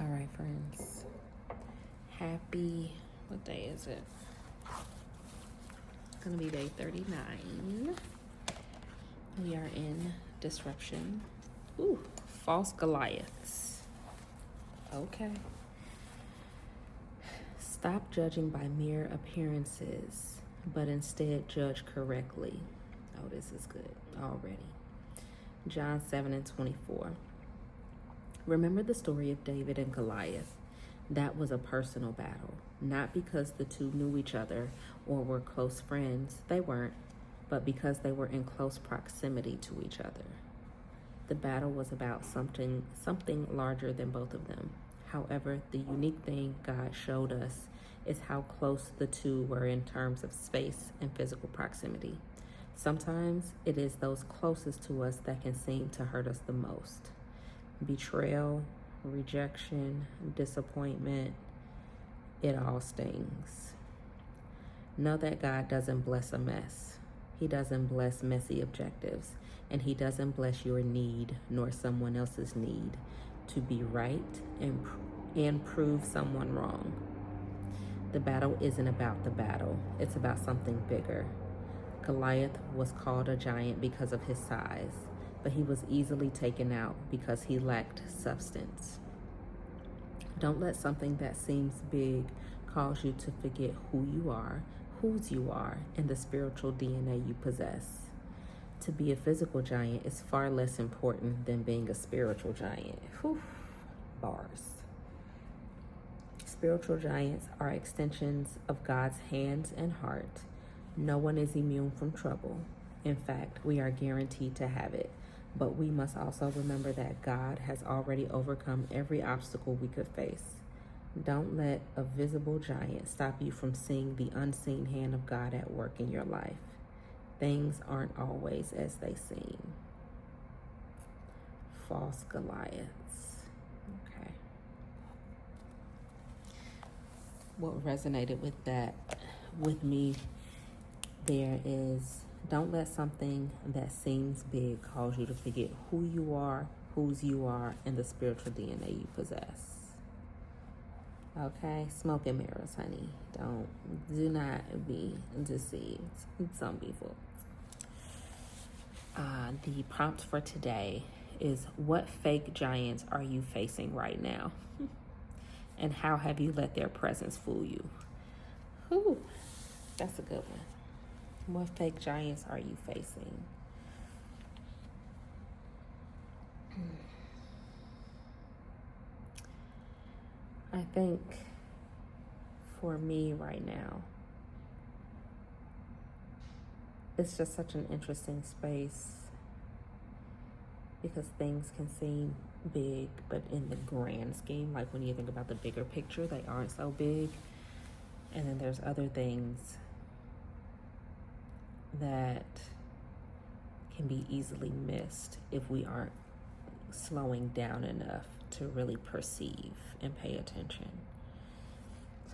All right, friends. What day is it? It's going to be day 39. We are in disruption. Ooh, false Goliaths. Okay. Stop judging by mere appearances, but instead judge correctly. Oh, this is good already. John 7:24. Remember the story of David and Goliath. That was a personal battle, not because the two knew each other or were close friends. They weren't, but because they were in close proximity to each other. The battle was about something larger than both of them. However, the unique thing God showed us is how close the two were in terms of space and physical proximity. Sometimes it is those closest to us that can seem to hurt us the most. Betrayal, rejection, disappointment, it all stings. Know that God doesn't bless a mess. He doesn't bless messy objectives, and He doesn't bless your need nor someone else's need to be right and prove someone wrong. The battle isn't about the battle. It's about something bigger. Goliath was called a giant because of his size, but he was easily taken out because he lacked substance. Don't let something that seems big cause you to forget who you are, whose you are, and the spiritual DNA you possess. To be a physical giant is far less important than being a spiritual giant. Whew. Bars. Spiritual giants are extensions of God's hands and heart. No one is immune from trouble. In fact, we are guaranteed to have it. But we must also remember that God has already overcome every obstacle we could face. Don't let a visible giant stop you from seeing the unseen hand of God at work in your life. Things aren't always as they seem. False Goliaths. Okay. What resonated with me there is, don't let something that seems big cause you to forget who you are, whose you are, and the spiritual DNA you possess. Okay? Smoke and mirrors, honey. Do not be deceived. Some people. The prompt for today is, what fake giants are you facing right now? And how have you let their presence fool you? Whew, that's a good one. What fake giants are you facing? I think for me right now, it's just such an interesting space because things can seem big, but in the grand scheme, like when you think about the bigger picture, they aren't so big. And then there's other things that can be easily missed if we aren't slowing down enough to really perceive and pay attention.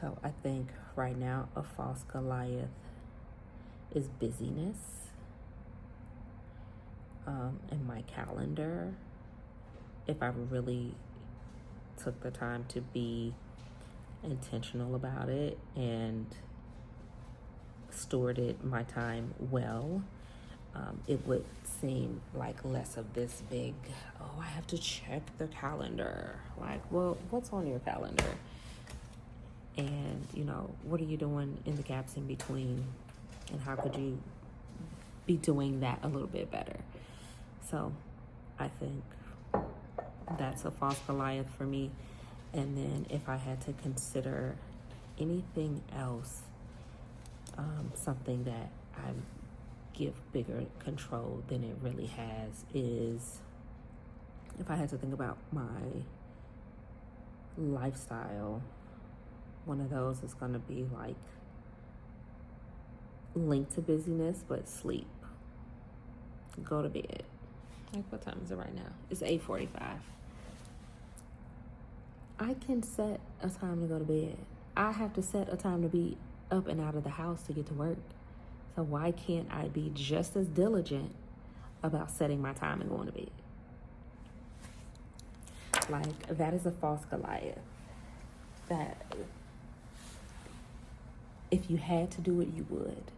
So I think right now a false Goliath is busyness in my calendar. If I really took the time to be intentional about it and stewarded my time well, it would seem like less of this big, I have to check the calendar. Like, well, what's on your calendar? And, what are you doing in the gaps in between? And how could you be doing that a little bit better? So I think that's a false Goliath for me. And then if I had to consider anything else, something that I give bigger control than it really has is, if I had to think about my lifestyle, one of those is going to be like linked to busyness, but sleep. Go to bed. Like, what time is it right now? It's 8:45. I can set a time to go to bed. I have to set a time to be up and out of the house to get to work. So why can't I be just as diligent about setting my time and going to bed? like that is a false Goliath. That if you had to do it, you would.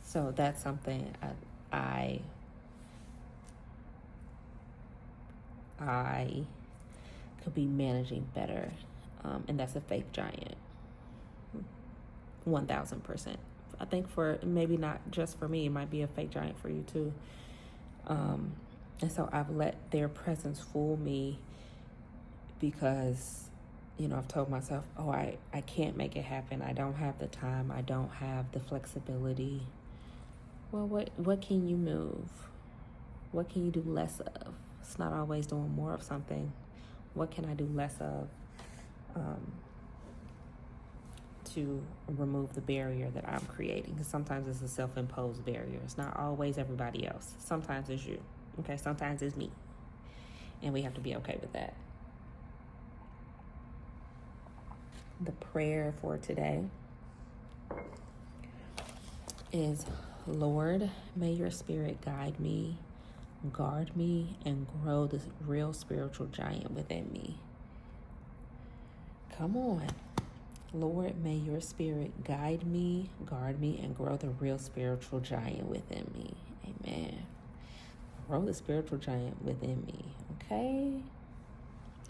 So that's something I could be managing better. And that's a fake giant. 1000%. I think for maybe not just for me, it might be a fake giant for you too. And so I've let their presence fool me because, I've told myself, oh, I can't make it happen. I don't have the time. I don't have the flexibility. Well, what can you move? What can you do less of? It's not always doing more of something. What can I do less of to remove the barrier that I'm creating? Because sometimes it's a self-imposed barrier. It's not always everybody else. Sometimes it's you. Okay, sometimes it's me. And we have to be okay with that. The prayer for today is, Lord, may your spirit guide me, guard me, and grow this real spiritual giant within me. Come on. Lord, may your spirit guide me, guard me, and grow the real spiritual giant within me. Amen. Grow the spiritual giant within me. Okay? I'm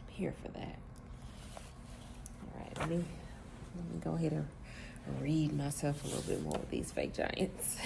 here for that. All right, let me go ahead and read myself a little bit more of these fake giants.